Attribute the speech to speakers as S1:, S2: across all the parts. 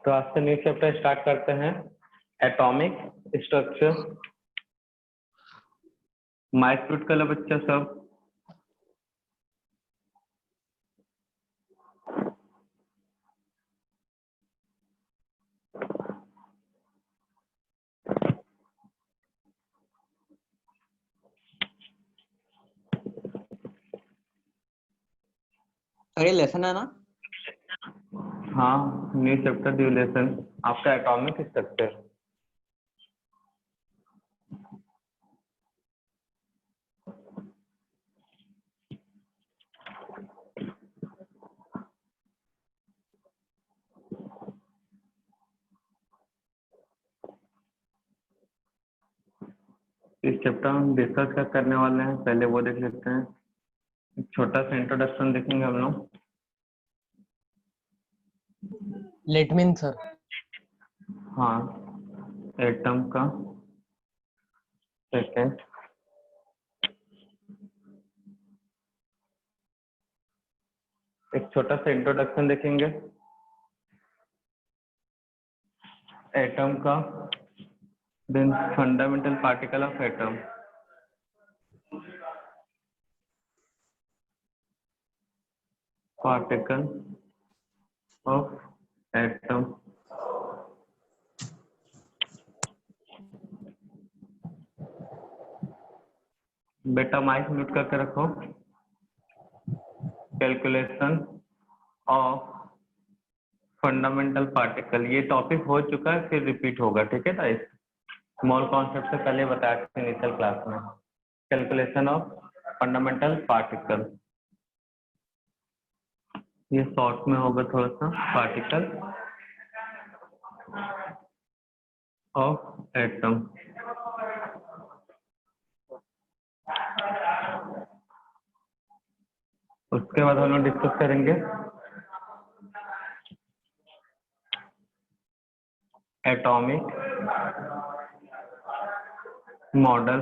S1: तो आज से न्यू चैप्टर स्टार्ट करते हैं, एटॉमिक स्ट्रक्चर। माइक म्यूट कर लो बच्चा सब।
S2: अरे लेसन है ना?
S1: हाँ, न्यू चैप्टर ड्यू लेसन आपका एटॉमिक स्ट्रक्चर। इस चैप्टर में हम डिस्कस क्या करने वाले हैं, पहले वो देख लेते हैं। एक छोटा सा इंट्रोडक्शन देखेंगे हम लोग।
S2: Let me in sir.
S1: हाँ, एटम का सेकेंड, एक छोटा सा इंट्रोडक्शन देखेंगे एटम का, then fundamental particle of atom, particle of atom. बेटा माइक म्यूट करके रखो। कैलकुलेशन ऑफ फंडामेंटल पार्टिकल, ये टॉपिक हो चुका है, फिर रिपीट होगा, ठीक है ना। इस स्मॉल कॉन्सेप्ट से पहले बताया था इनिशियल क्लास में। कैलकुलेशन ऑफ फंडामेंटल पार्टिकल, ये शॉर्ट में होगा थोड़ा सा, पार्टिकल ऑफ एटम। उसके बाद हम लोग डिस्कस करेंगे एटॉमिक मॉडल।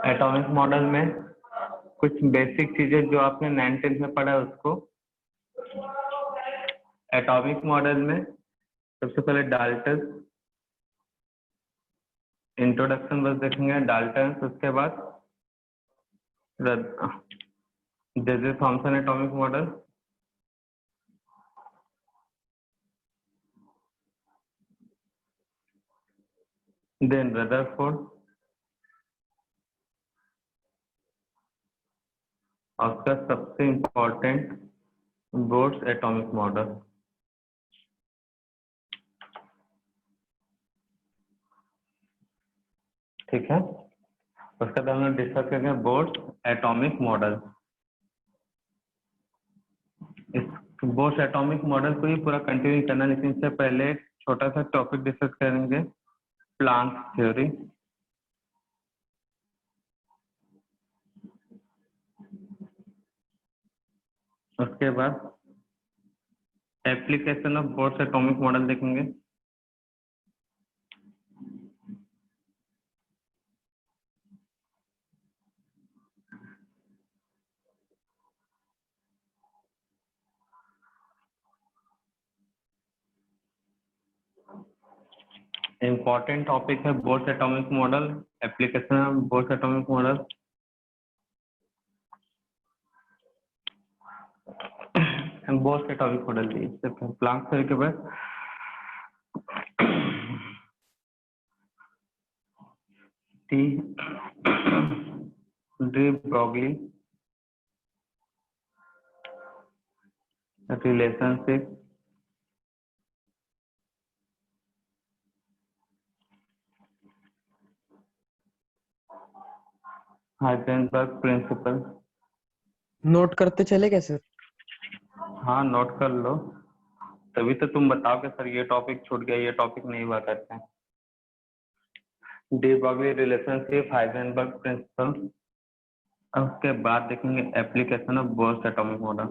S1: एटॉमिक मॉडल में कुछ बेसिक चीजें जो आपने 9th में पढ़ा है उसको। एटॉमिक मॉडल में सबसे पहले डाल्टन इंट्रोडक्शन बस देखेंगे, डाल्टन। उसके बाद J Thomson atomic model, then Rutherford, और उसका सबसे इम्पोर्टेंट बोर्ड्स एटॉमिक मॉडल। ठीक है, उसके बाद हम लोग डिस्कस करेंगे बोर्ड्स एटॉमिक मॉडल। इस बोर्ड्स एटॉमिक मॉडल को ही पूरा कंटिन्यू करना, लेकिन इससे पहले एक छोटा सा टॉपिक डिस्कस करेंगे, प्लांक थ्योरी। उसके बाद application of Bohr's atomic model देखेंगे। इम्पोर्टेंट टॉपिक है Bohr's atomic model, application of Bohr's atomic model. Bohr's atomic model the Planck theory के बाद de Broglie relationship, Heisenberg principle.
S2: Note करते चले क्या सर?
S1: हाँ, नोट कर लो, तभी तो तुम बताओ कि सर ये टॉपिक छूट गया, ये टॉपिक नहीं हुआ करते हैं। De Broglie relationship, Heisenberg principle. उसके बाद देखेंगे application of Bohr's atomic model.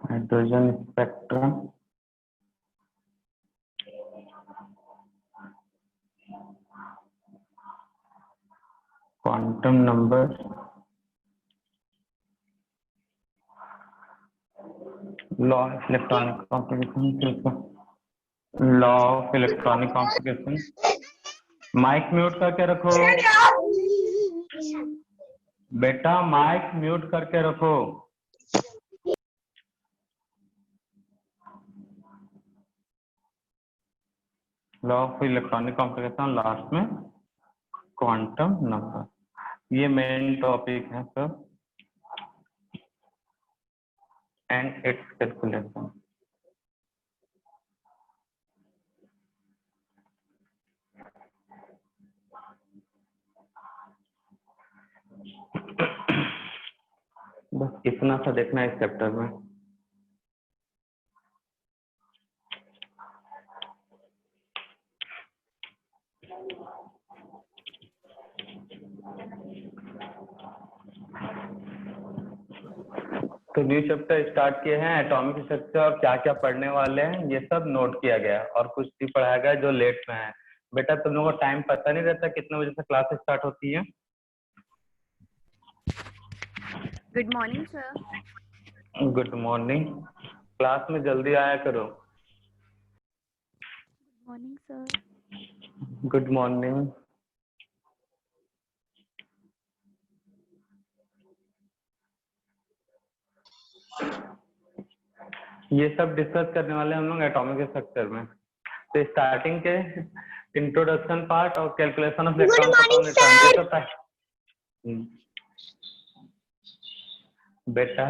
S1: Hydrogen spectrum, quantum number, law of electronic complication, law of electronic complication. Mike mute करके रखो बेटा, माइक म्यूट करके रखो। Law of electronic complication, last में quantum number. ये मेन टॉपिक है सर, एंड इट्स कैलकुलेशन। बस इतना सा देखना है इस चैप्टर में। तो न्यू चैप्टर स्टार्ट किए हैं, एटॉमिक स्ट्रक्चर और क्या क्या पढ़ने वाले हैं ये सब नोट किया गया है, और कुछ भी पढ़ाया गया जो लेट में है। बेटा तुम लोगों को टाइम पता नहीं रहता कितने बजे से क्लास स्टार्ट होती है?
S3: Good morning sir.
S1: Good morning. Class में जल्दी आया करो।
S3: Morning sir.
S1: Good morning. ये सब डिस्कस करने वाले हम लोग एटॉमिक स्ट्रक्चर में। तो स्टार्टिंग के इंट्रोडक्शन पार्ट और calculation of electron proton neutron ये सब बेटा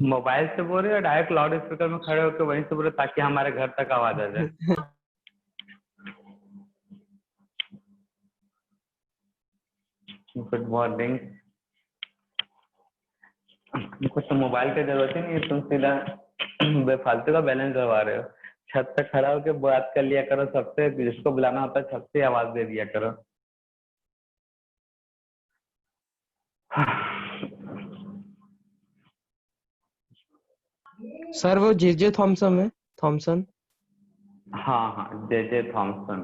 S1: मोबाइल से बोल रहे हो डायरेक्ट लाउड स्पीकर में खड़े होकर वहीं से बोले ताकि हमारे घर तक आवाज आ जाए। Good morning. तुमको तो मोबाइल की जरूरत ही नहीं है, तुम सीधा बेफालतू का बैलेंस करवा रहे हो। छत पे खड़ा होकर बात कर लिया करो सबसे, जिसको बुलाना होता है छत से आवाज दे दिया करो।
S2: सर वो जे थॉमसन है, थॉमसन।
S1: हाँ हाँ, जे थॉमसन।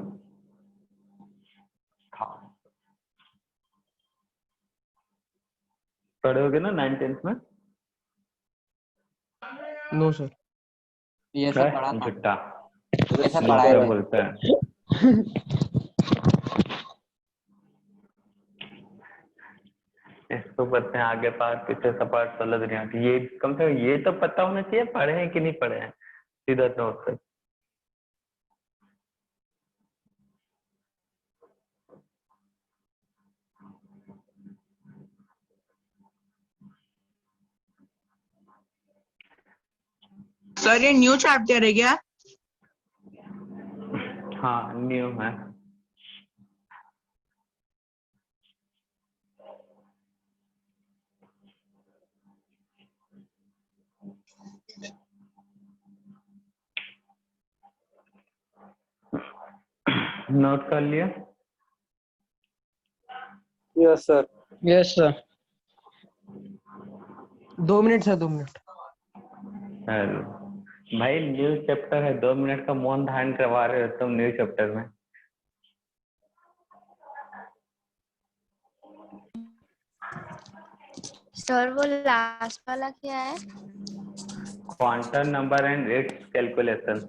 S1: पढ़े होगे ना 9th में?
S2: No sir.
S4: ये सब पढ़ा था,
S1: झुट्टा
S4: ये सब
S1: मुंह
S4: पढ़ाए
S1: पे
S4: थे।
S1: बोलते हैं। इसको पढ़ते हैं आगे पार्ट पीछे सपाट सलग दुनिया की। ये कम से कम ये तो पता होना चाहिए पढ़े हैं कि नहीं पढ़े हैं, सीधा नोट से।
S5: सर ये न्यू चैप्टर है क्या?
S1: हाँ न्यू है। नोट कर लिया?
S4: Yes sir.
S2: Yes sir. 2 minute sir, 2 minute.
S1: Hello भाई, न्यू चैप्टर है, 2 मिनट का मौन धारण करवा रहे हो तुम न्यू चैप्टर में।
S3: सर वो लास्ट वाला क्या है?
S1: Quantum number and it's calculation.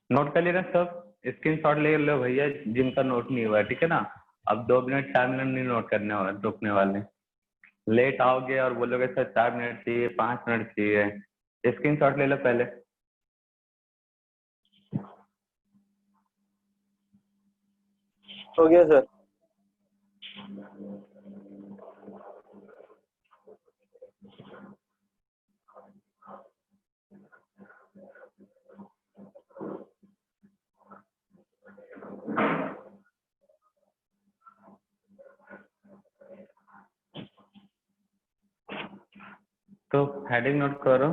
S1: Note कर लेना सब, स्क्रीनशॉट ले लो भैया जिनका नोट नहीं हुआ है, ठीक है ना। अब 2 मिनट 4 मिनट नहीं नोट करने वाले, रुकने वाले। लेट आओगे और बोलोगे सर 4 मिनट चाहिए 5 मिनट चाहिए, स्क्रीनशॉट ले लो पहले।
S4: हो गया सर।
S1: तो हेडिंग नोट करो।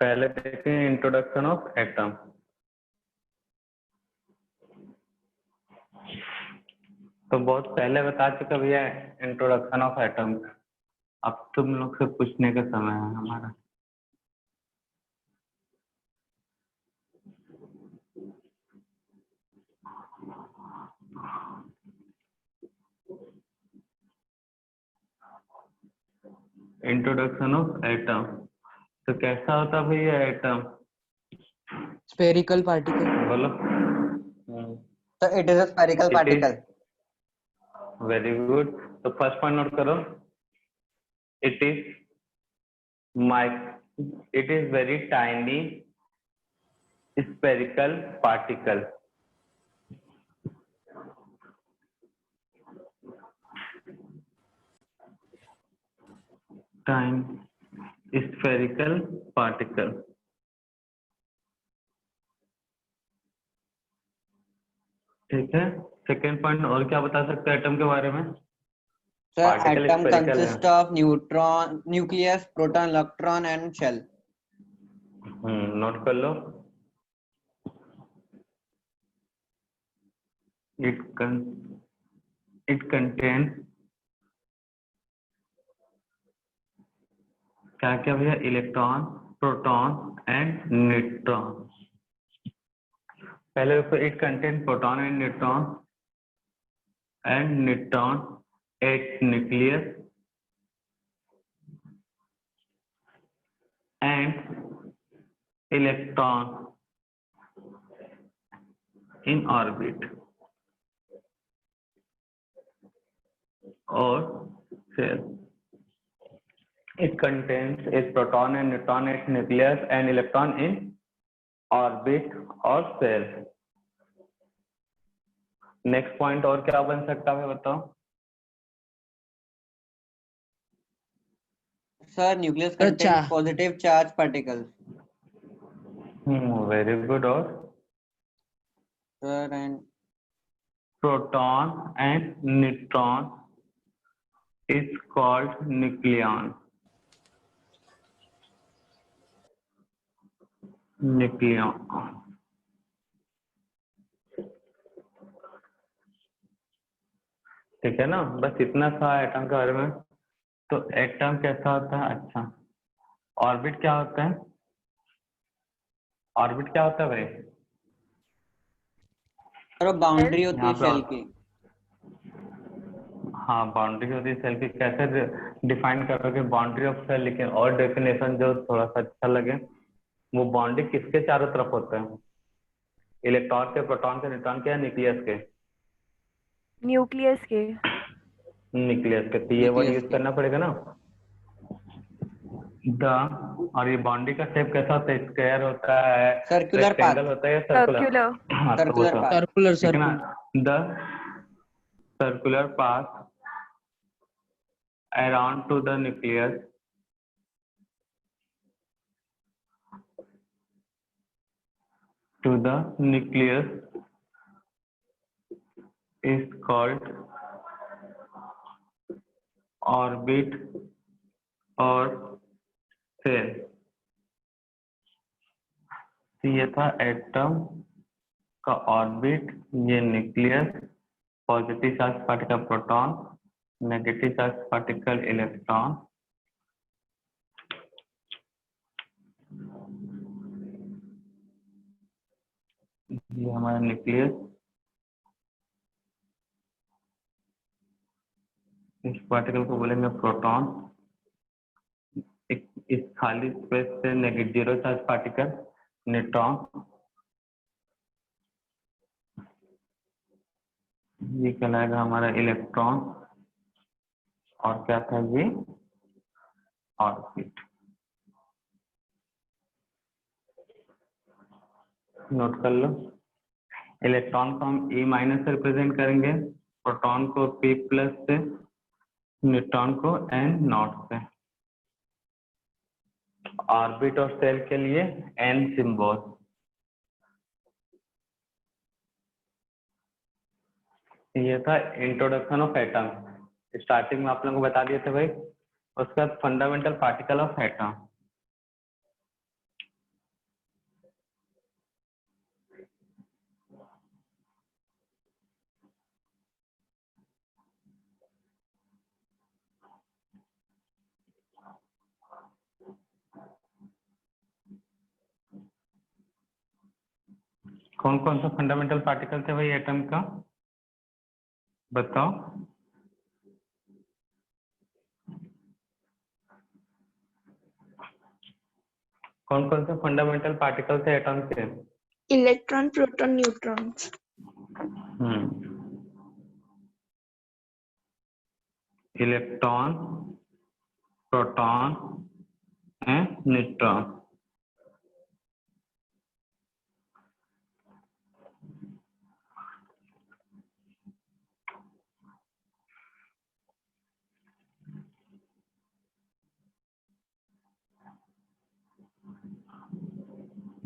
S1: पहले देखें इंट्रोडक्शन ऑफ एटम। तो बहुत पहले बता चुका भैया इंट्रोडक्शन ऑफ एटम। अब तुम लोग से पूछने का समय है हमारा। Introduction of atom. तो कैसा होता भैया एटम?
S2: Spherical particle.
S1: बोलो।
S4: So it is a spherical
S1: It is
S4: particle.
S1: very good. तो फर्स्ट पॉइंट नोट करो। It is it is very tiny spherical particle. Tiny spherical particle. ठीक है। सेकेंड पॉइंट और क्या बता सकते हैं एटम के बारे में?
S4: So
S1: Particle
S4: atom
S1: spherical
S4: consists
S1: है।
S4: of neutron, nucleus, proton, electron and shell.
S1: Note कर लो। It contains क्या क्या भैया? Electron, proton and neutron. पहले देखो, it contain proton and neutron at nucleus and electron in orbit और shell. It contains a proton and neutron at nucleus and electron in orbit or shell. Next point और क्या बन सकता है बताओ?
S4: Sir, nucleus
S2: अच्छा।
S4: contains positive charge particles.
S1: Very good. और
S4: Sir, and
S1: proton and neutron is called nucleon. ठीक है ना? बस इतना था एटम के बारे में। तो एटम कैसा होता है? अच्छा, ऑर्बिट क्या होता है? ऑर्बिट क्या होता है भाई?
S4: sir बाउंड्री होती है
S1: यहाँ पे
S4: शेल की।
S1: हाँ, बाउंड्री होती है सेल की। कैसे डिफाइन करोगे बाउंड्री ऑफ सेल? लेकिन और डेफिनेशन जो थोड़ा सा अच्छा लगे, वो बाउंड्री किसके चारों तरफ होता है? इलेक्ट्रॉन के, प्रोटॉन के, न्यूट्रॉन के या न्यूक्लियस के?
S3: न्यूक्लियस के।
S1: न्यूक्लियस के। तो ये वर्ड
S4: Nucleus
S1: यूज
S4: के।
S1: करना पड़ेगा ना। द और ये बाउंड्री का शेप कैसा होता है? स्क्वायर होता है,
S4: Circular
S1: रेक्टेंगल
S4: path.
S1: होता है या सर्कुलर?
S3: सर्कुलर।
S1: हाँ, तो वो
S4: Circular
S1: तो
S4: path.
S2: सर्कुलर
S1: ठीक है ना।
S2: Circular.
S1: The circular path around to the nucleus is called orbit और शेल। ये था एटम का ऑर्बिट, ये nucleus, positive charge particle proton, negative charge particle electron, ये हमारा न्यूक्लियस। इस पार्टिकल को बोलेंगे प्रोटॉन। इस खाली स्पेस से negative zero charge particle neutron. ये कहलाएगा हमारा इलेक्ट्रॉन। और क्या था ये? ऑर्बिट। नोट कर लो। इलेक्ट्रॉन को हम E माइनस से रिप्रेजेंट करेंगे, प्रोटॉन को P प्लस से, न्यूट्रॉन को N नॉट से। ऑर्बिट और शेल के लिए N सिंबल। ये था इंट्रोडक्शन ऑफ एटम। स्टार्टिंग में आप लोगों को बता दिए थे भाई। उसके बाद फंडामेंटल पार्टिकल ऑफ एटम। कौन कौन सा फंडामेंटल पार्टिकल थे भाई एटम का, बताओ। कौन कौन से फंडामेंटल पार्टिकल थे एटम के?
S5: Electron, proton, neutron.
S1: Electron, proton and neutron.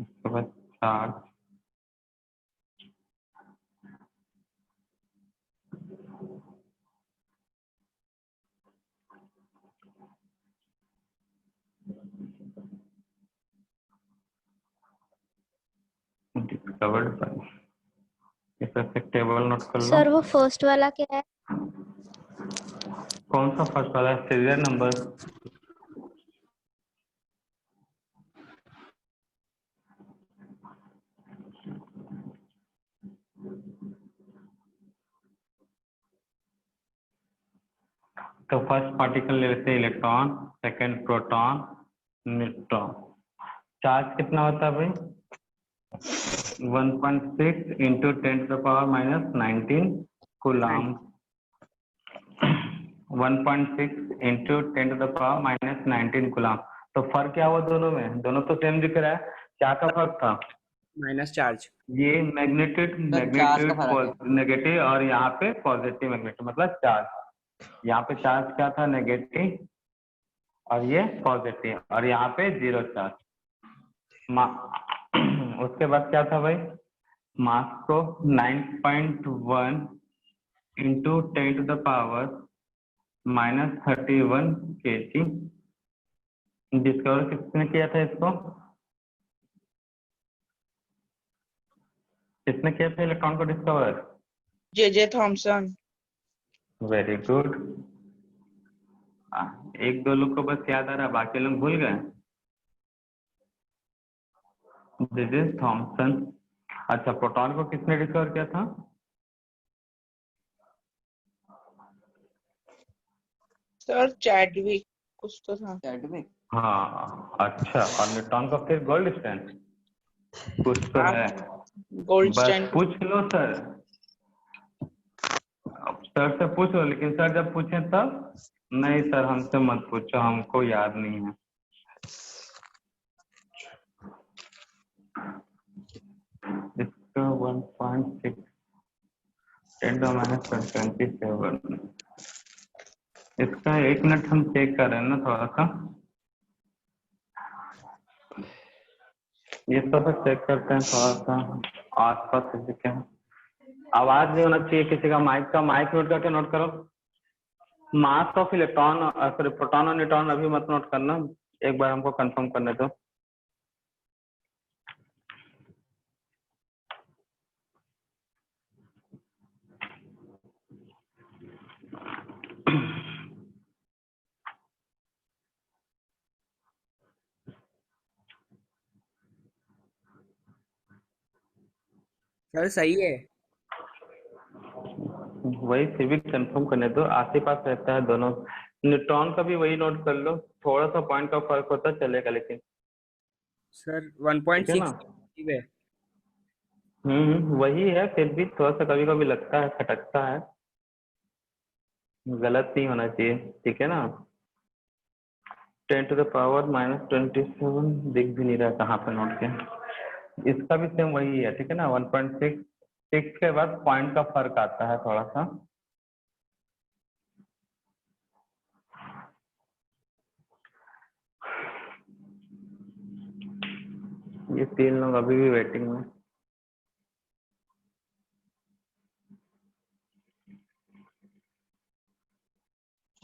S1: उसके बाद चार्ज, डिस्कवर्ड बाय, इस तरह से टेबल नोट कर लो।
S3: सर वो फर्स्ट वाला क्या है?
S1: कौन सा फर्स्ट वाला है? Serial number. तो फर्स्ट पार्टिकल ले लेते हैं electron, second proton, neutron. Charge कितना होता है भाई? 1.6 इंटू 10⁻⁻19 कूलम। 1.6 into 10⁻⁻19 coulomb. तो फर्क क्या हुआ दोनों में? दोनों तो सेम दिख रहा है, क्या का फर्क था?
S6: Minus charge.
S1: ये मैग्नेटिक
S4: चार्ज का फर्क है।
S1: नेगेटिव और यहाँ पे पॉजिटिव मैग्नेटिक, मतलब चार्ज। यहाँ पे चार्ज क्या था? नेगेटिव, और ये पॉजिटिव, और यहाँ पे 0 चार्ज। उसके बाद क्या था भाई? मास को 9.1 इंटू 10⁻⁻31 kg डिस्कवर किसने किया था इसको? किसने किया था इलेक्ट्रॉन को discover?
S5: J Thomson.
S1: Very good. एक दो लोग को बस याद आ रहा है, बाकी लोग भूल गए। J Thomson. अच्छा, प्रोटॉन को किसने डिस्कवर किया था?
S5: सर चैडविक कुछ तो था।
S4: चैडविक।
S1: हाँ, अच्छा। और न्यूट्रॉन का फिर गोल्डस्टाइन। कुछ तो है,
S5: गोल्डस्टाइन।
S1: बस पूछ लो सर। सर से पूछ लो, लेकिन सर जब पूछे तब नहीं सर हमसे मत पूछो, हमको याद नहीं है। इसका 1.6 10⁻⁻27। इसका 1 मिनट हम चेक कर रहे हैं ना थोड़ा सा, ये सब चेक करते हैं थोड़ा सा आसपास किसी के। आवाज नहीं होना चाहिए किसी का, माइक म्यूट करके नोट करो। Mass of electron sorry proton और न्यूट्रॉन अभी मत नोट करना, एक बार हमको कंफर्म करने दो।
S6: सर सही है।
S1: वही फिर भी कंफर्म करने दो, आस पास रहता है दोनों। न्यूट्रॉन का भी वही नोट कर लो, थोड़ा सा पॉइंट का फर्क होता चलेगा लेकिन।
S6: सर
S1: ठीक है ना?
S6: 1.6 है।
S1: वही है, फिर भी थोड़ा सा कभी कभी लगता है, खटकता है, गलत नहीं होना चाहिए। ठीक है ना? 10⁻⁻27 दिख भी नहीं रहा कहाँ पे नोट के। इसका भी सेम वही है, ठीक है ना? 1.6 के बाद पॉइंट का फर्क आता है थोड़ा सा। ये 3 लोग अभी भी वेटिंग में।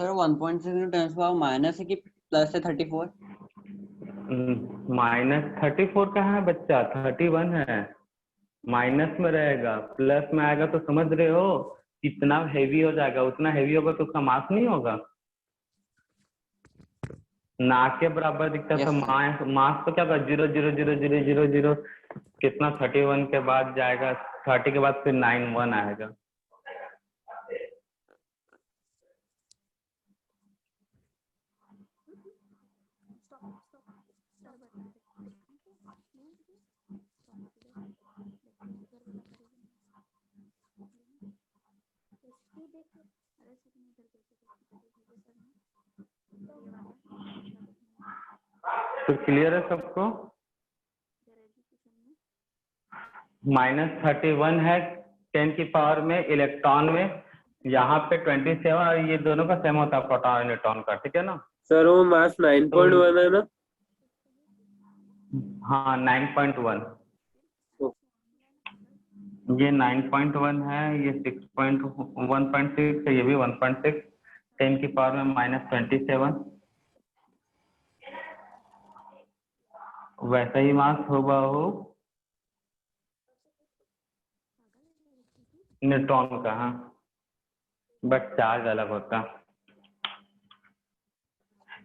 S4: सर 1.6 into 10 पावर माइनस है कि प्लस है 34?
S1: -34 कहाँ है बच्चा, 31 है। माइनस में रहेगा, प्लस में आएगा तो समझ रहे हो कितना हेवी हो जाएगा, उतना हेवी होगा तो उसका मास नहीं होगा। ना के बराबर दिखता
S4: Yes,
S1: था
S4: sir.
S1: मास तो क्या होगा, 0 0 0 0 0 0 कितना 31 के बाद जाएगा, 30 के बाद फिर 9 1 आएगा। तो क्लियर है सबको? -31 है 10 की पावर में इलेक्ट्रॉन में, यहाँ पे 27 और ये दोनों का सेम होता है प्रोटॉन और न्यूट्रॉन का, ठीक है ना?
S7: सर वो मास 9.1 है ना?
S1: हाँ 9.1, ये 9.1 है, ये 1.6 है, ये भी 1.6, 10 की पावर में -27, वैसा ही मास होगा हो न्यूट्रॉन का। हाँ बट चार्ज अलग होता।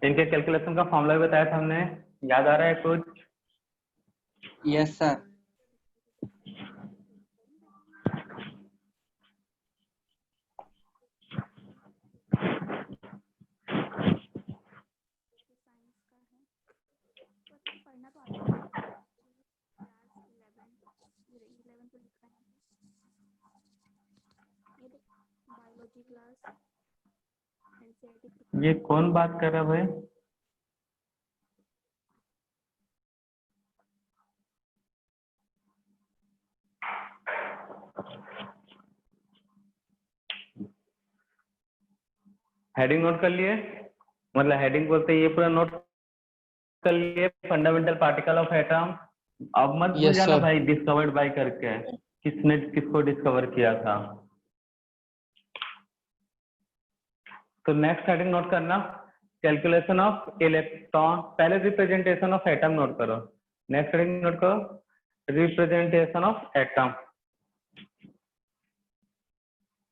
S1: इनके कैलकुलेशन का फॉर्मूला भी बताया था हमने, याद आ रहा है कुछ?
S4: Yes sir.
S1: ये कौन बात कर रहा है भाई? हेडिंग नोट कर लिए, मतलब हेडिंग बोलते हैं ये पूरा नोट कर लिए, फंडामेंटल पार्टिकल ऑफ एटम। अब मत भूल
S2: Yes,
S1: जाना
S2: sir.
S1: भाई, डिस्कवर्ड बाय करके किसने किसको डिस्कवर किया था। तो नेक्स्ट हेडिंग नोट करना, कैलकुलेशन ऑफ इलेक्ट्रॉन, पहले रिप्रेजेंटेशन ऑफ एटम नोट करो। नेक्स्ट हेडिंग नोट करो, representation of atom.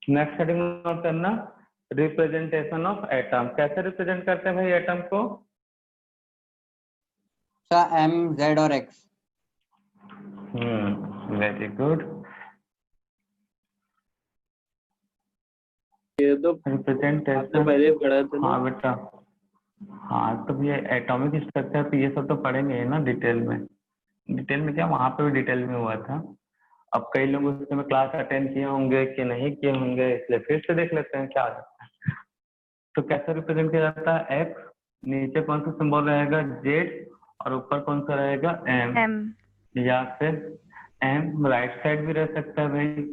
S1: Next heading note करना, रिप्रेजेंटेशन ऑफ एटम। कैसे रिप्रेजेंट करते हैं भाई एटम को?
S4: सर एम जेड और एक्स।
S1: Very good.
S7: ये तो
S1: रिप्रेजेंटेशन,
S7: आपने पहले पढ़ा था ना?
S1: हाँ बेटा, हाँ तो ये एटॉमिक स्ट्रक्चर तो ये सब तो पढ़ेंगे ना डिटेल में। डिटेल में क्या, वहां पे भी डिटेल में हुआ था। अब कई लोग उस समय क्लास अटेंड किए होंगे कि नहीं किए होंगे, इसलिए फिर से देख लेते हैं क्या आ जाता है। तो कैसे रिप्रेजेंट किया जाता है? एक्स, नीचे कौन सा सिंबल रहेगा? जेड, और ऊपर कौन सा रहेगा? एम।
S3: एम।
S1: या फिर एम राइट साइड भी रह सकता है भाई।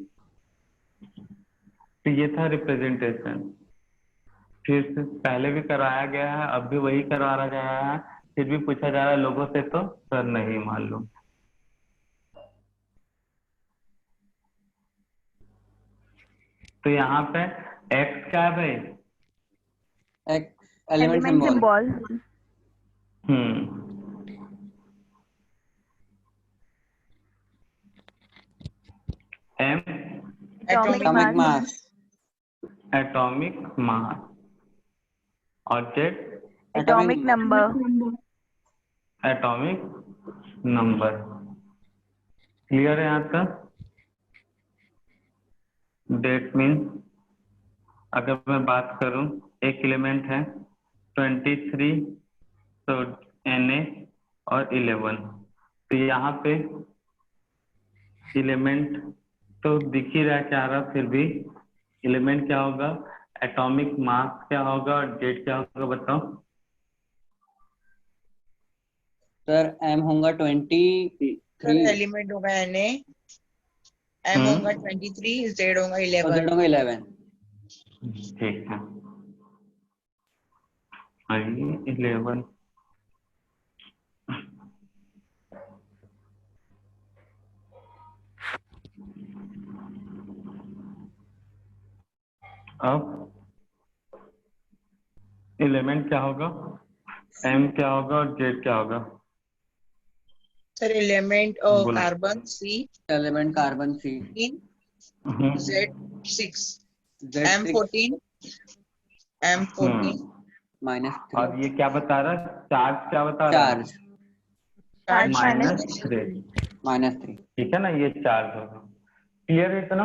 S1: तो ये था रिप्रेजेंटेशन। फिर से पहले भी कराया गया है, अब भी वही करवाया जा रहा है, फिर भी पूछा जा रहा है लोगों से तो सर नहीं मालूम। तो यहाँ पे एक्स क्या है भाई?
S4: X element
S3: element
S4: symbol.
S3: Symbol.
S1: Hmm, M
S3: atomic
S4: atomic
S3: mass.
S4: Mass.
S1: Atomic mass, और Z
S3: atomic number.
S1: Atomic number. Clear है यहाँ तक? डेट मीन्स, अगर मैं बात करूं, एक एलिमेंट है 23, तो Na और 11, तो यहाँ पे एलिमेंट तो दिख ही रहा है क्या रहा, फिर भी एलिमेंट क्या होगा, एटॉमिक मास क्या होगा और डेट क्या होगा बताओ?
S4: सर एम होगा 23
S5: सर एलिमेंट होगा Na, एम होगा 23, जेड होगा
S4: और
S5: 11।
S4: जेड होगा 11।
S1: ठीक है, आइए 11। अब एलिमेंट क्या होगा, एम क्या होगा और जेड क्या होगा?
S5: Sir, element
S1: बोलो।
S5: carbon C,
S4: element carbon C,
S5: Z 6,
S4: Z6
S5: M14, M14,
S4: -3
S1: और ये क्या बता रहा है, चार्ज क्या बता रहा है?
S4: charge
S3: Charge
S1: -3।
S4: -3
S1: ठीक है ना, ये चार्ज होगा। क्लियर है इतना?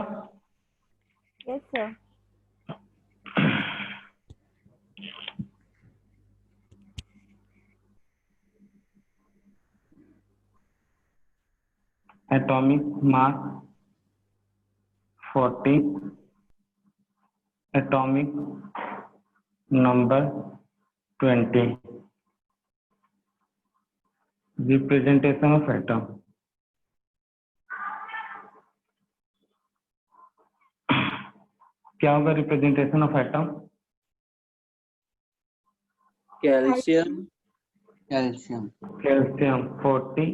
S3: Yes, sir.
S1: Atomic mass 40, atomic number 20, representation of atom. क्या होगा representation of atom?
S7: Calcium
S4: calcium
S1: calcium 40,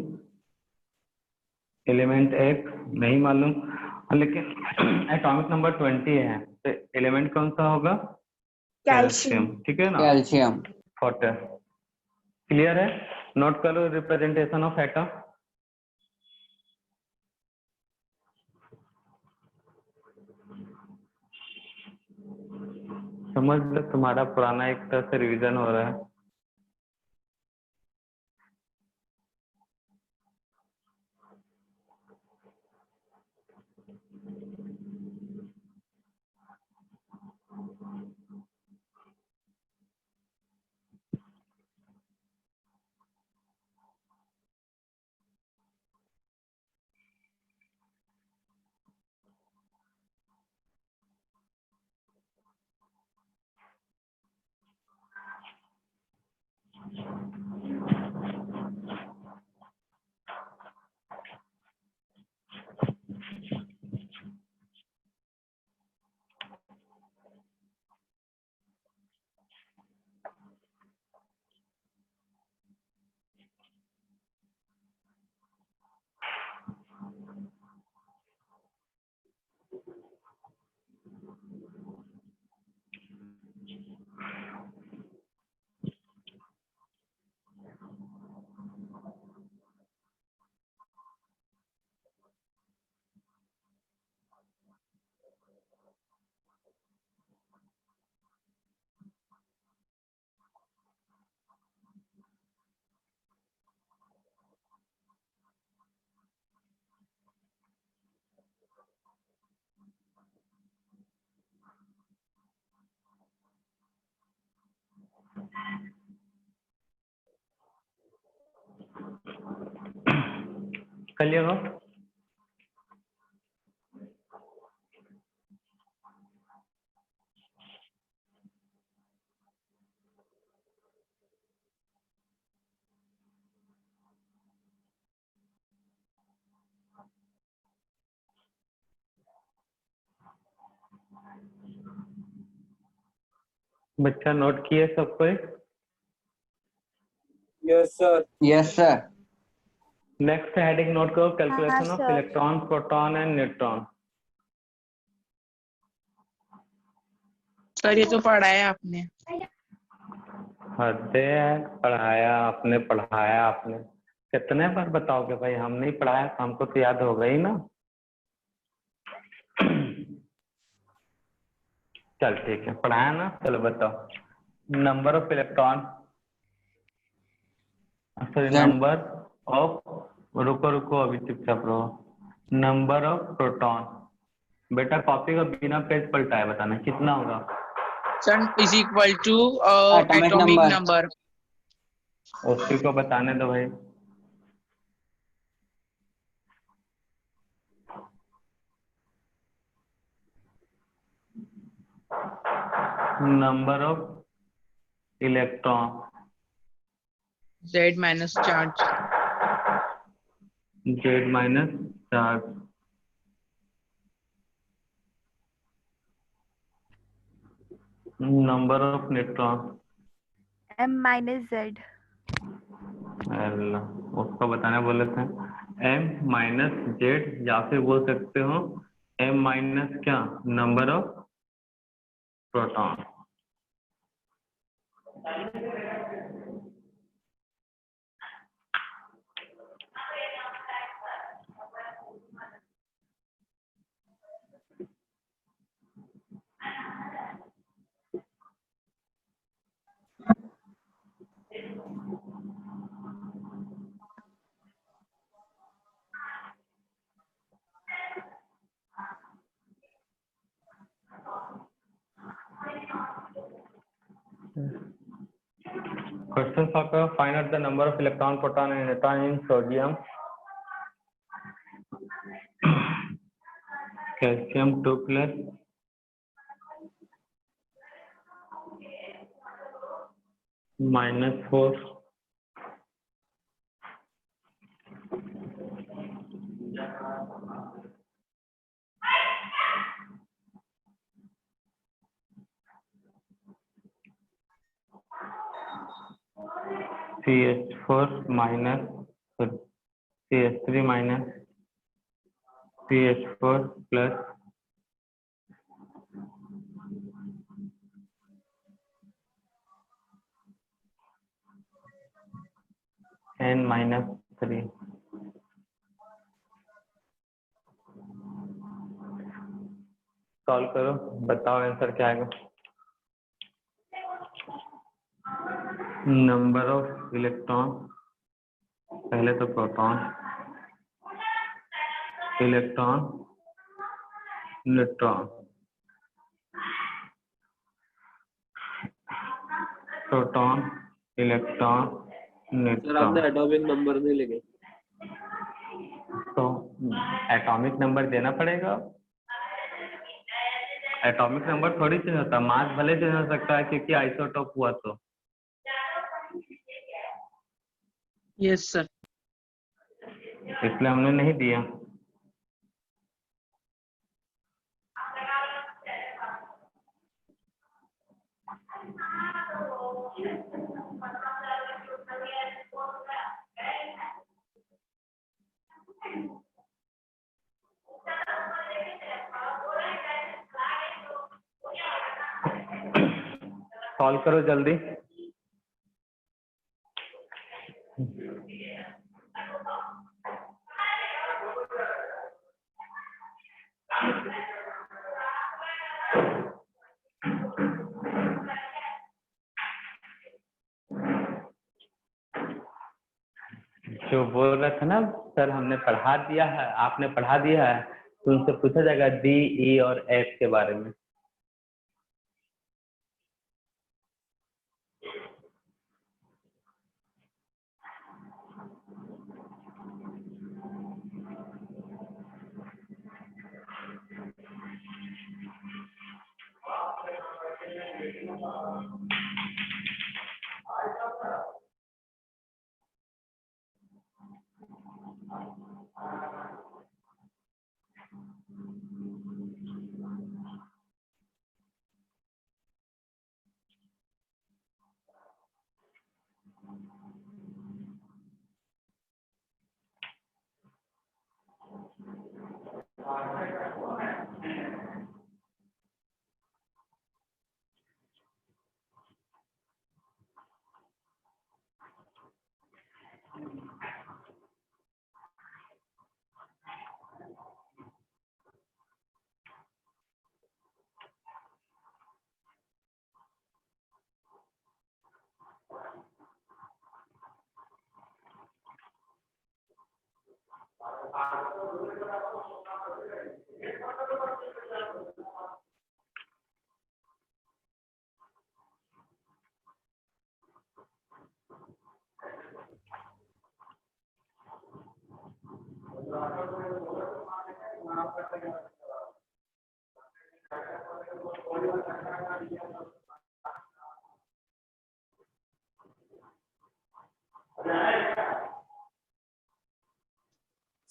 S1: element एक नहीं मालूम, लेकिन एटॉमिक नंबर 20 है, तो एलिमेंट कौन सा होगा? कैल्शियम। ठीक है ना,
S4: calcium
S1: 40। क्लियर है? नोट करो रिप्रेजेंटेशन ऑफ एटम। समझ लो, तुम्हारा पुराना एक तरह से रिवीजन हो रहा है। कर लिया नोट? बच्चा नोट किए सब कोई?
S7: Yes sir
S4: yes sir
S1: next heading note करो, calculation of
S3: sir.
S1: Electron, proton and neutron.
S5: Sir ये तो पढ़ा है आपने।
S1: हद है, पढ़ाया आपने, पढ़ाया आपने, कितने बार बताओगे भाई, हम नहीं पढ़ाया तो हमको तो याद होगा ही ना। चल ठीक है, पढ़ाया ना, चलो बताओ। Number of electron, sorry
S4: Then-
S1: number of, रुको रुको अभी चुपचाप रहो। नंबर ऑफ प्रोटॉन, बेटा कॉपी का बिना पेज पलटाए बताना कितना होगा।
S5: Sun is equal to
S4: Atomic
S5: atomic
S4: number.
S5: Number.
S1: उसी को बताने दो भाई। Number of electron,
S5: Z minus charge.
S1: Z minus charge. Number of neutron,
S3: M minus Z.
S1: उसको बताने बोले थे। एम माइनस जेड, या फिर बोल सकते हो एम माइनस क्या, number of proton. Question solve करो। Find out the number of electron, proton and neutron in sodium. Calcium 2+ -4 CH4 CH3 CH4 plus N-3। Solve करो, बताओ आंसर क्या आएगा। नंबर ऑफ इलेक्ट्रॉन, पहले तो proton, electron, neutron, proton, electron,
S7: sir
S1: neutron.
S7: आपने atomic number नहीं लिखे।
S1: तो एटॉमिक नंबर देना पड़ेगा। एटॉमिक नंबर थोड़ी चेंज होता है, मास भले चेंज हो सकता है क्योंकि आइसोटोप हुआ तो।
S8: Yes sir.
S1: इसलिए हमने नहीं दिया। सॉल्व करो जल्दी। जो बोल रहे थे ना सर, हमने पढ़ा दिया है, आपने पढ़ा दिया है, तो उनसे पूछा जाएगा डी, ई और एफ के बारे में।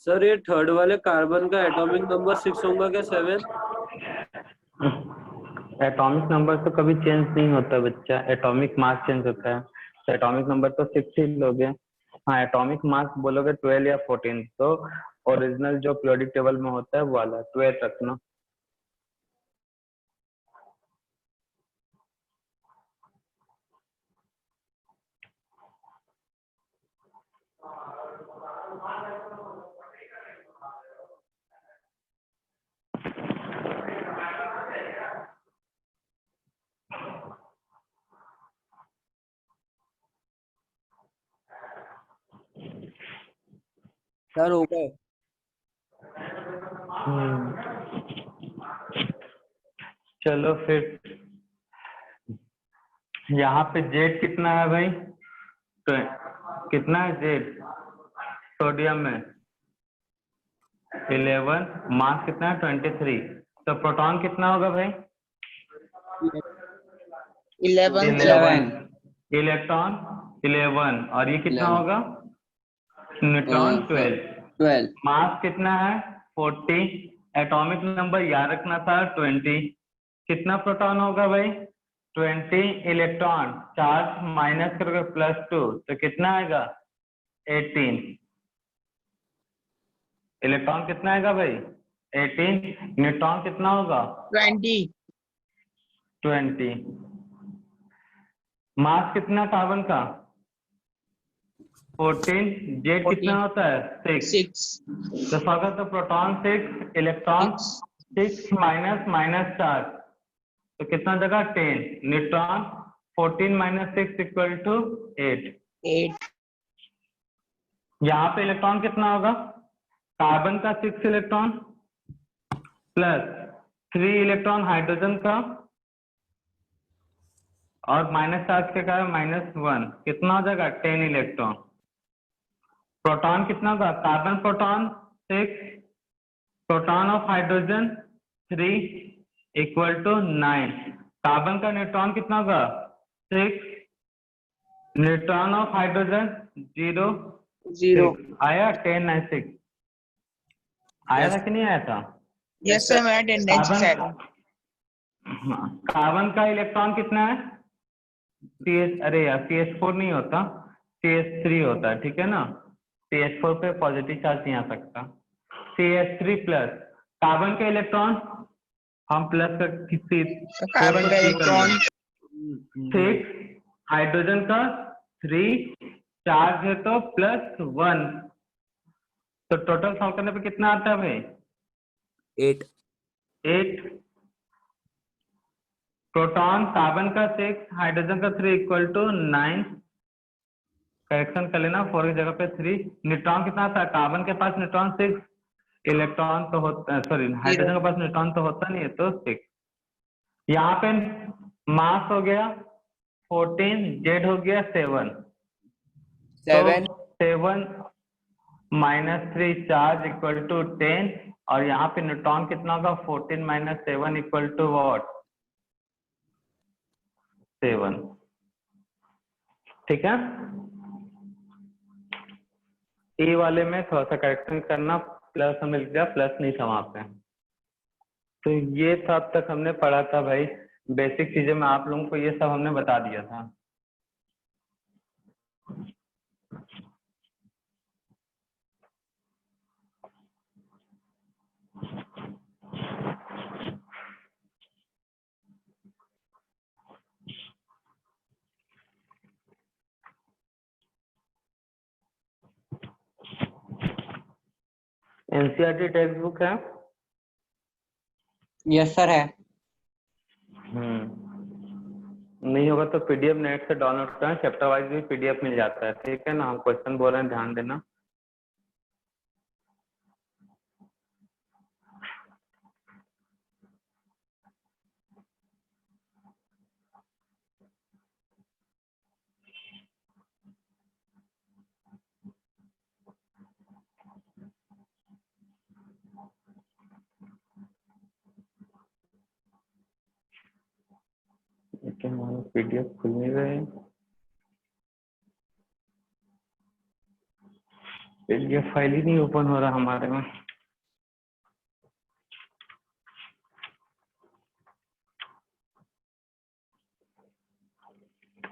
S7: सर ये थर्ड वाले कार्बन का एटॉमिक नंबर 6 होगा क्या 7?
S1: एटॉमिक नंबर तो कभी चेंज नहीं होता बच्चा, एटॉमिक मास चेंज होता है। तो एटॉमिक नंबर तो 6 ही लोगे। हाँ, एटॉमिक मास बोलोगे 12 या 14, तो ओरिजिनल जो पीरियोडिक टेबल में होता है वो वाला 12 रखना।
S6: सर हो गए।
S1: चलो फिर यहाँ पे जेड कितना है भाई? कितना है जेड सोडियम में 11, मास कितना है 23, तो प्रोटॉन कितना होगा भाई
S5: 11
S4: 11
S1: इलेक्ट्रॉन 11 और ये कितना
S4: 11
S1: होगा न्यूट्रॉन 12,
S4: 12
S1: मास कितना है 40, एटॉमिक नंबर याद रखना था 20, कितना प्रोटॉन होगा भाई 20, इलेक्ट्रॉन चार्ज माइनस करोगे +2 तो कितना आएगा 18, इलेक्ट्रॉन कितना आएगा भाई 18, न्यूट्रॉन कितना होगा
S5: 20
S1: 20, मास कितना कार्बन का 14, जेड कितना
S5: 14
S1: होता है 6,
S5: 6
S1: तो स्वागत तो प्रोटॉन 6, इलेक्ट्रॉन 6 माइनस चार्ज तो कितना जगह 10, न्यूट्रॉन 14 - 6 = 8,
S5: 8
S1: यहाँ पे इलेक्ट्रॉन कितना होगा कार्बन का 6 इलेक्ट्रॉन प्लस 3 इलेक्ट्रॉन हाइड्रोजन का और माइनस चार्ज के कारण -1 कितना हो जाएगा 10 इलेक्ट्रॉन, प्रोटॉन कितना होगा carbon proton 6, proton of hydrogen 3 = 9, carbon का न्यूट्रॉन कितना होगा 6, न्यूट्रॉन ऑफ हाइड्रोजन 0
S8: 0
S1: आया 10 9 6 आया था कि नहीं आया था
S5: यस सर मैं अटेंडेंस
S1: कार्बन
S5: साइड हूँ
S1: कार्बन का इलेक्ट्रॉन कितना है अरे यार CH4 नहीं होता CH3 होता है ठीक है ना, CH4 पे पॉजिटिव चार्ज नहीं आ सकता, CH3 प्लस कार्बन का इलेक्ट्रॉन हम प्लस का किसी
S5: कार्बन का इलेक्ट्रॉन
S1: 6, हाइड्रोजन का 3, चार्ज है तो +1 तो टोटल सॉल्व करने पे कितना आता है भाई
S6: 8
S1: 8, प्रोटॉन कार्बन का 6, हाइड्रोजन का 3 = 9, करेक्शन कर लेना 4 की जगह पे 3, न्यूट्रॉन कितना था कार्बन के पास न्यूट्रॉन 6, इलेक्ट्रॉन तो होता सॉरी हाइड्रोजन के पास न्यूट्रॉन तो होता नहीं है तो 6, यहाँ पे मास हो गया 14, जेड हो गया 7
S6: 7
S1: तो 7 - 3 चार्ज = 10 और यहाँ पे न्यूट्रॉन कितना होगा 14 - 7 = व्हाट 7, ठीक है ए वाले में थोड़ा सा करेक्शन करना, प्लस हमें लिख दिया प्लस नहीं था वहां पे, तो ये था अब तक हमने पढ़ा था भाई बेसिक चीजें, मैं आप लोगों को ये सब हमने बता दिया था। एनसीईआरटी टेक्स्ट बुक है
S4: यस सर है
S1: नहीं होगा तो पीडीएफ नेट से डाउनलोड करें, चैप्टर वाइज भी पीडीएफ मिल जाता है ठीक है ना, हम क्वेश्चन बोल रहे हैं ध्यान देना। हमारा पीडीएफ खुल नहीं रहे, पीडीएफ फाइल ही नहीं ओपन हो रहा हमारे में।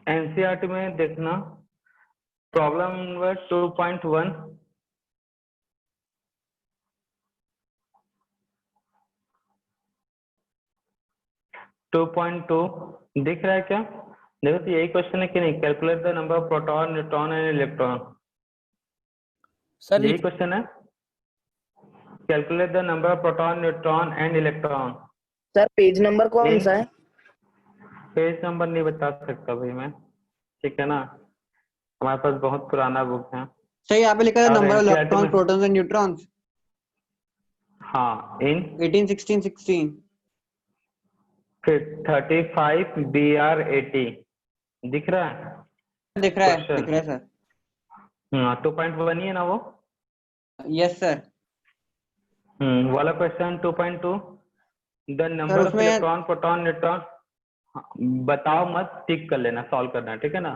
S1: एनसीईआरटी में देखना प्रॉब्लम नंबर 2.1 2.2 दिख रहा है क्या? देखो तो यही क्वेश्चन है कि नहीं, calculate the number of proton neutron and electron,
S6: sir
S1: यही क्वेश्चन है, calculate the number of proton neutron and electron.
S8: Sir page number कौन सा है?
S1: पेज नंबर नहीं बता सकता भाई मैं, ठीक है ना, हमारे पास बहुत पुराना बुक है।
S4: सर यहाँ पे लिखा है
S1: और
S4: नंबर ऑफ
S1: NCERT
S4: इलेक्ट्रॉन
S1: में-
S4: प्रोटॉन्स एंड न्यूट्रॉन्स
S1: हाँ इन
S4: 18 16 16
S1: फिर 35 BR 80 दिख रहा है,
S4: दिख रहा है
S1: Question.
S4: सर।
S1: हाँ 2.1 ही है ना वो?
S4: Yes sir.
S1: वाला question 2.2 the
S4: sir
S1: number of
S4: उसमें
S1: इलेक्ट्रॉन प्रोटॉन न्यूट्रॉन, बताओ मत, टिक कर लेना, सॉल्व करना है, ठीक है ना।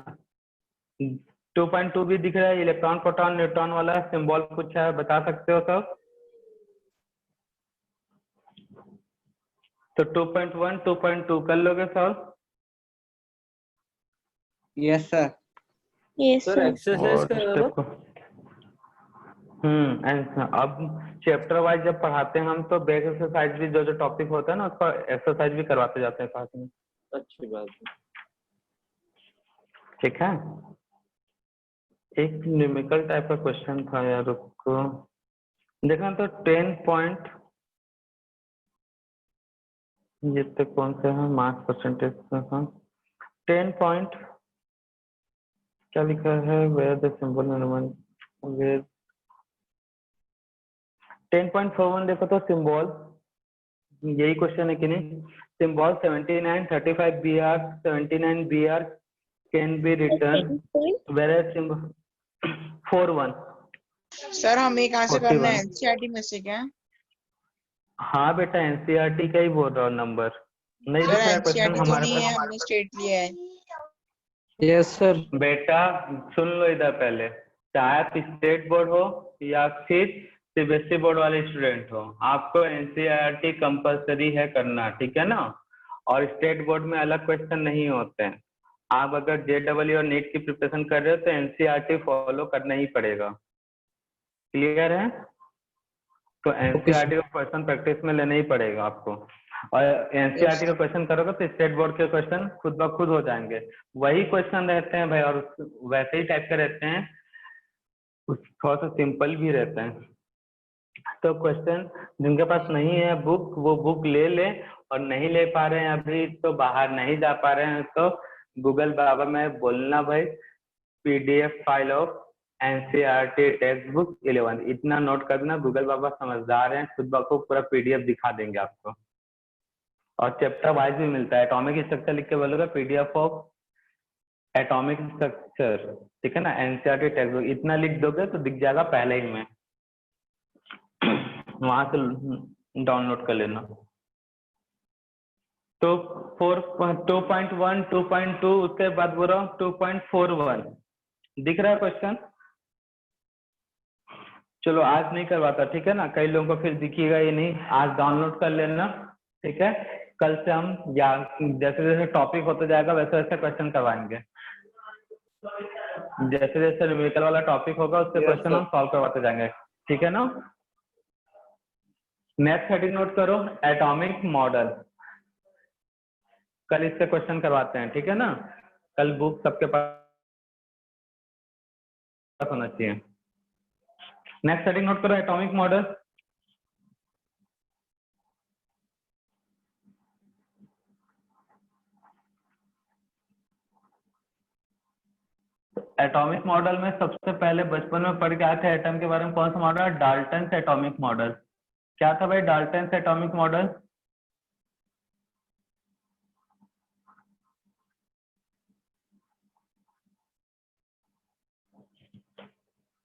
S1: 2.2 भी दिख रहा है, इलेक्ट्रॉन प्रोटॉन न्यूट्रॉन वाला सिंबल पूछा है, बता सकते हो सब? तो 2.1 2.2 कर लोगे solve?
S4: Yes sir.
S7: Sir exercise
S1: और
S7: का है
S1: स्टेप
S7: वो?
S1: को अब चैप्टर वाइज जब पढ़ाते हैं हम तो बेस एक्सरसाइज भी जो जो टॉपिक होता है ना उसका एक्सरसाइज भी करवाते जाते हैं साथ में,
S7: अच्छी बात है।
S1: ठीक है। एक न्यूमेरिकल टाइप का क्वेश्चन था यार, रुको देखना तो 10 पॉइंट, ये तो कौन सा है, मार्क्स परसेंटेज का 10 पॉइंट, क्या लिखा है, वेयर द सिंबल वेयर 10.41 देखो तो सिंबल, यही क्वेश्चन है कि नहीं? Symbol 79 35 BR 79 BR can be written where symbol 41
S5: sir हमें कहाँ से करना है,
S1: 41।
S5: एनसीईआरटी में से क्या?
S1: हाँ बेटा एनसीईआरटी का ही बोल रहा हूँ नंबर, नहीं
S5: सर
S1: दिख रहा है क्वेश्चन
S5: एनसीईआरटी तो
S1: हमारे
S5: नहीं है,
S1: पास?
S5: हमने स्टेट लिया है।
S2: Yes sir.
S1: बेटा सुन लो इधर पहले, चाहे स्टेट बोर्ड हो या फिर सीबीएसई बोर्ड वाले स्टूडेंट हो, आपको एनसीईआरटी कंपलसरी है करना, ठीक है ना। और स्टेट बोर्ड में अलग क्वेश्चन नहीं होते हैं। आप अगर जेडब्ल्यू और नीट की प्रिपरेशन कर रहे हो तो एनसीईआरटी फॉलो करना ही पड़ेगा, क्लियर है? तो एनसीईआरटी का क्वेश्चन प्रैक्टिस में लेना ही पड़ेगा आपको, और एनसीईआरटी का क्वेश्चन करोगे तो स्टेट बोर्ड के क्वेश्चन खुद ब खुद हो जाएंगे, वही क्वेश्चन रहते हैं भाई, और वैसे ही टाइप के रहते हैं, थोड़ा सा सिंपल भी रहते हैं। तो क्वेश्चन जिनके पास नहीं है बुक, वो बुक ले ले, और नहीं ले पा रहे हैं अभी तो बाहर नहीं जा पा रहे हैं तो गूगल बाबा में बोलना भाई PDF file of NCERT text book 11, इतना नोट कर देना, गूगल बाबा समझदार हैं, खुद ब खुद पूरा पीडीएफ दिखा देंगे आपको। और चैप्टर वाइज भी मिलता है, एटॉमिक स्ट्रक्चर लिख के बोलोगे पीडीएफ ऑफ एटॉमिक स्ट्रक्चर, ठीक है ना, एनसीईआरटी टेक्स्ट बुक, इतना लिख दोगे तो दिख जाएगा पहले ही में, वहां से डाउनलोड कर लेना। तो 2.1 2.2 उसके बाद बोल रहा हूँ 2.41 दिख रहा है क्वेश्चन? चलो आज नहीं करवाता, ठीक है ना, कई लोगों को फिर दिखेगा ये नहीं, आज डाउनलोड कर लेना, ठीक है। कल से हम या जैसे जैसे टॉपिक होता जाएगा वैसे वैसे क्वेश्चन करवाएंगे, जैसे जैसे न्यूमेरिकल वाला टॉपिक होगा उसके क्वेश्चन हम सॉल्व करवाते जाएंगे, ठीक है ना। नेक्स्ट हेडिंग नोट करो, एटॉमिक मॉडल, कल इससे क्वेश्चन करवाते हैं, ठीक है ना। कल बुक सबके पास होना चाहिए। नेक्स्ट हेडिंग नोट करो, एटॉमिक मॉडल। एटॉमिक मॉडल में सबसे पहले बचपन में पढ़ के आए थे एटम के बारे में, कौन सा मॉडल? Dalton atomic model. क्या था भाई Dalton atomic model?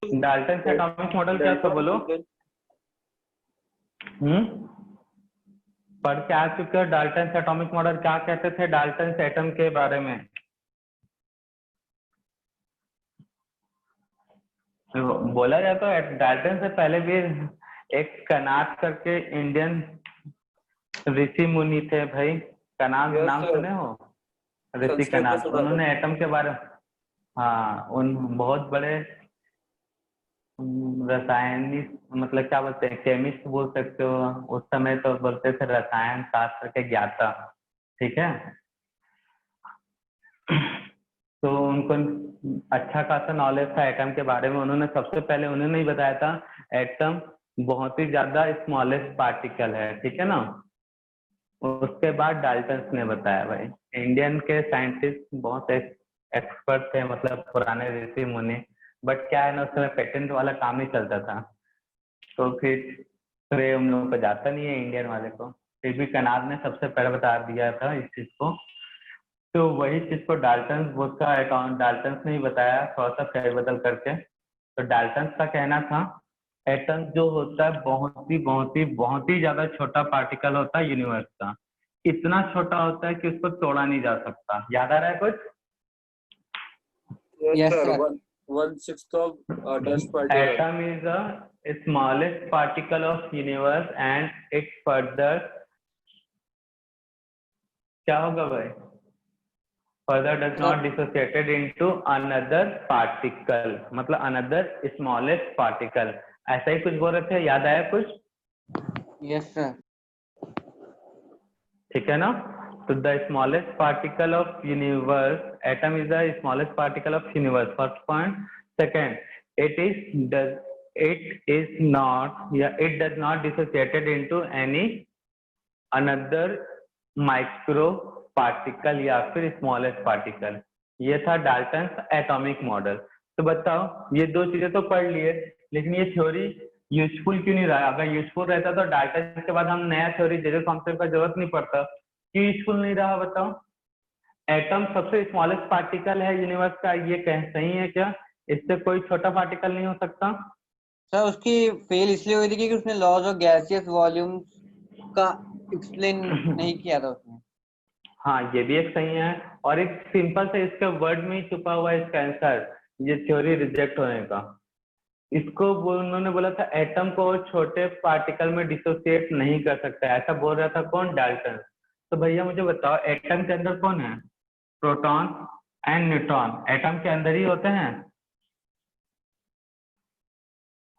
S1: Dalton atomic model क्या था बोलो? पढ़ के आ चुके हो डाल्टन एटॉमिक मॉडल, क्या कहते थे डाल्टन एटम के बारे में? बोला जाता है डाल्टन से पहले भी एक कनाट करके इंडियन ऋषि मुनि थे भाई, कनाट नाम सुने हो? ऋषि कनाट, उन्होंने एटम के बारे, हाँ उन बहुत बड़े रासायनिक, मतलब क्या बोलते हैं, केमिस्ट बोल सकते हो, उस समय तो बोलते थे रसायन शास्त्र के ज्ञाता, ठीक है। तो उनको अच्छा खासा नॉलेज था एटम के बारे में, उन्होंने सबसे पहले उन्होंने ही बताया था एटम बहुत ही ज्यादा स्मॉलेस्ट पार्टिकल है, ठीक है ना। उसके बाद डाल्टन ने बताया भाई, इंडियन के साइंटिस्ट बहुत एक्सपर्ट थे, मतलब पुराने ऋषि मुनि, बट क्या है ना उस समय पेटेंट वाला काम ही चलता था, तो फिर श्रेय उन लोगों को जाता नहीं है इंडियन वाले को, फिर भी कनाड ने सबसे पहले बता दिया था इस चीज को। तो वही चीज को डाल्टन्स बोथ का अकाउंट डाल्टन्स ने ही बताया थोड़ा सा फेर बदल करके। तो डाल्टन्स का कहना था एटम जो होता है बहुत ही ज्यादा छोटा पार्टिकल होता है यूनिवर्स का। इतना छोटा होता है कि उसको तोड़ा नहीं जा सकता। याद आ रहा है कुछ?
S4: Yes,
S7: sir.
S4: sir.
S7: 1/6 of dust particle.
S1: Atom is the smallest particle of universe and it further क्या होगा भाई? Further does not dissociated into another particle, मतलब another smallest particle। ऐसा ही कुछ बोल रहे थे, याद आया कुछ?
S4: Yes, sir.
S1: ठीक है ना? तो the smallest particle of universe, atom is the smallest particle of universe, first point. Second, it does not dissociated into any another micro particle या फिर smallest particle। ये था डाल्टन्स एटॉमिक मॉडल। तो बताओ ये दो चीजें तो पढ़ लिए, लेकिन ये थ्योरी यूजफुल क्यों नहीं रहा? अगर यूजफुल रहता तो डाल्टन के बाद हम नया थ्योरी जनरल कॉन्सेप्ट का जरूरत नहीं पड़ता। क्यों यूजफुल नहीं रहा बताओ? एटम सबसे स्मॉलेस्ट पार्टिकल है यूनिवर्स का, ये सही है क्या? इससे कोई छोटा पार्टिकल नहीं हो सकता?
S4: सर उसकी फेल इसलिए हुई थी क्योंकि उसने लॉज ऑफ गैसियस वॉल्यूम का एक्सप्लेन नहीं किया था उसने।
S1: हाँ ये भी एक सही है, और एक सिंपल से इसके वर्ड में ही छुपा हुआ है इसका आंसर, ये थ्योरी रिजेक्ट होने का। इसको उन्होंने बोला था एटम को छोटे पार्टिकल में डिसोसिएट नहीं कर सकता, ऐसा बोल रहा था कौन? डाल्टन। तो भैया मुझे बताओ एटम के अंदर कौन है? प्रोटॉन एंड न्यूट्रॉन एटम के अंदर ही होते हैं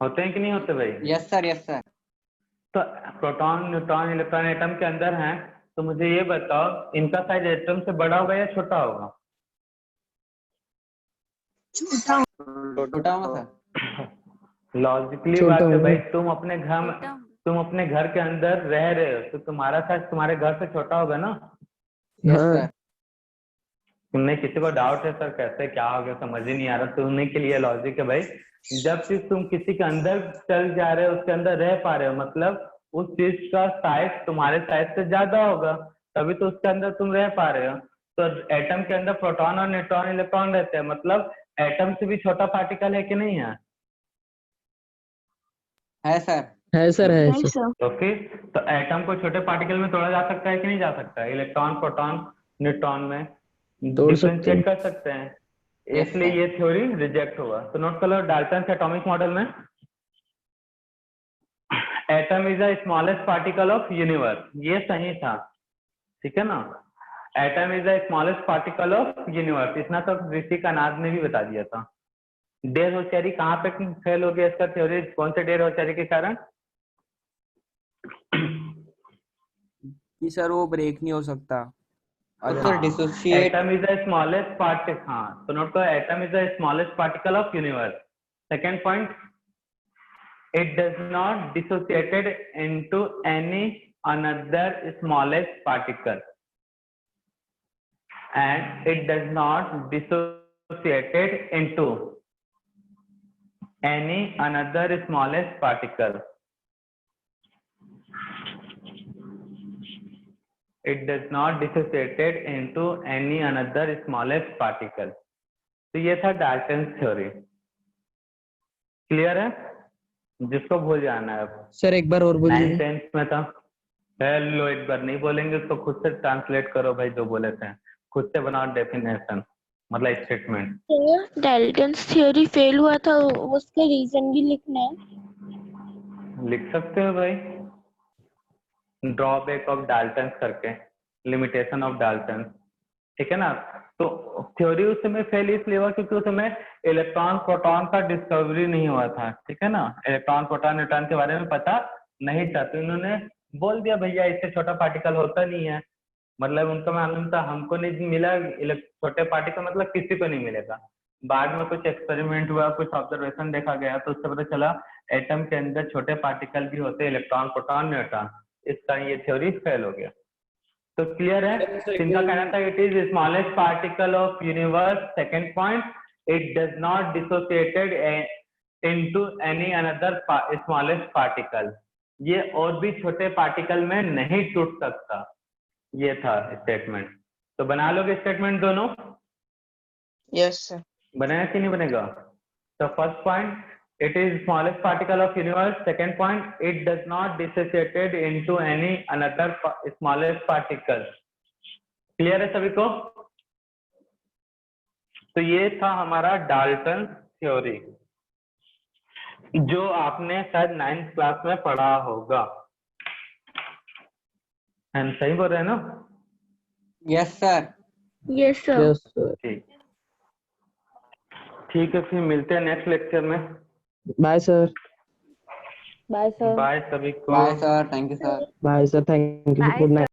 S1: कि नहीं होते भाई?
S4: Yes sir, yes sir.
S1: तो प्रोटॉन न्यूट्रॉन इलेक्ट्रॉन एटम के अंदर हैं, तो मुझे ये बताओ इनका साइज एटम से बड़ा होगा या छोटा होगा?
S4: छोटा होगा सर।
S1: लॉजिकली बात है भाई, तुम अपने घर के अंदर रह रहे हो तो तुम्हारा साइज तुम्हारे घर से छोटा होगा ना?
S4: Yes sir.
S1: तुमने किसी को डाउट है सर कैसे क्या हो गया समझ ही नहीं आ रहा? तुमने के लिए लॉजिक है भाई, जब चीज तुम किसी के अंदर चल जा रहे हो उसके अंदर रह पा रहे हो मतलब उस चीज का साइज तुम्हारे साइज से ज्यादा होगा, तभी तो उसके अंदर तुम रह पा रहे हो। तो एटम के अंदर प्रोटॉन और न्यूट्रॉन इलेक्ट्रॉन रहते हैं, मतलब एटम से भी छोटा पार्टिकल है कि नहीं है?
S4: है सर।
S2: है सर, है सर।
S1: तो फिर तो एटम को छोटे पार्टिकल में तोड़ा जा सकता है कि नहीं जा सकता? इलेक्ट्रॉन प्रोटॉन न्यूट्रॉन में
S2: तोड़ सकते हैं।
S1: डिफरेंशिएट कर सकते हैं, इसलिए ये थ्योरी रिजेक्ट हुआ। तो नोट कर लो डाल्टन्स एटॉमिक मॉडल में atom is the smallest particle of universe, ये सही था, ठीक है ना? Atom is the smallest particle of universe, इतना तो ऋषि कनाद ने भी बता दिया था। डेर होशियारी कहाँ पे फेल हो गया इसका थ्योरी? कौन से डेर होशियारी के कारण?
S6: कि सर वो ब्रेक नहीं हो सकता।
S4: Sir dissociate.
S1: Atom is the smallest particle, हाँ तो नोट करो atom is the smallest particle of universe. Second point, it does not dissociated into any another smallest particle and it does not dissociated into any another smallest particle. It does not dissociated into any another smallest particle. तो ये था Dalton's theory. Clear है? जिसको भूल जाना है अब।
S2: Sir एक बार और बोलिए।
S1: 9th में था। हेलो, एक बार नहीं बोलेंगे उसको खुद से ट्रांसलेट करो भाई, जो बोले थे खुद से बनाओ डेफिनेशन, मतलब स्टेटमेंट।
S9: तो डाल्टन्स थ्योरी फेल हुआ था, उसका रीजन भी लिखना है।
S1: लिख सकते हो भाई, ड्रॉबैक ऑफ डाल्टन्स करके, लिमिटेशन ऑफ डाल्टन्स, ठीक है ना? तो थ्योरी उस समय फेल इसलिए हुआ क्योंकि उस समय इलेक्ट्रॉन प्रोटॉन का डिस्कवरी नहीं हुआ था, ठीक है ना? इलेक्ट्रॉन प्रोटॉन न्यूट्रॉन के बारे में पता नहीं था, तो इन्होंने बोल दिया भैया इससे छोटा पार्टिकल होता नहीं है, मतलब उनका मालूम था, हमको नहीं मिला छोटे पार्टिकल, मतलब किसी को नहीं मिलेगा। बाद में कुछ एक्सपेरिमेंट हुआ, कुछ ऑब्जर्वेशन देखा गया, तो उससे पता चला एटम के अंदर छोटे पार्टिकल भी होते हैं, इलेक्ट्रॉन प्रोटॉन न्यूट्रॉन, इसका ये थ्योरी फेल हो गया। तो क्लियर है? इनका कहना था it is smallest particle of universe. Second point, it does not dissociated into any another smallest particle, ये और भी छोटे पार्टिकल में नहीं टूट सकता, ये था स्टेटमेंट। तो बना लोगे स्टेटमेंट दोनों?
S5: Yes, sir.
S1: बनेगा कि नहीं बनेगा? तो first point, it is smallest particle of universe. Second point, it does not dissociated into any another smallest particle. Clear है सभी को? तो ये था हमारा डाल्टन थ्योरी, जो आपने शायद 9th क्लास में पढ़ा होगा। हम सही बोल रहे हैं ना?
S4: Yes sir.
S9: Yes, sir.
S2: Yes sir.
S1: ठीक, ठीक है, फिर मिलते हैं नेक्स्ट लेक्चर में।
S2: Bye sir.
S9: Bye, sir.
S1: Bye सभी को।
S4: Bye sir, thank you sir.
S2: Bye sir, thank you,
S3: Bye,
S2: good night.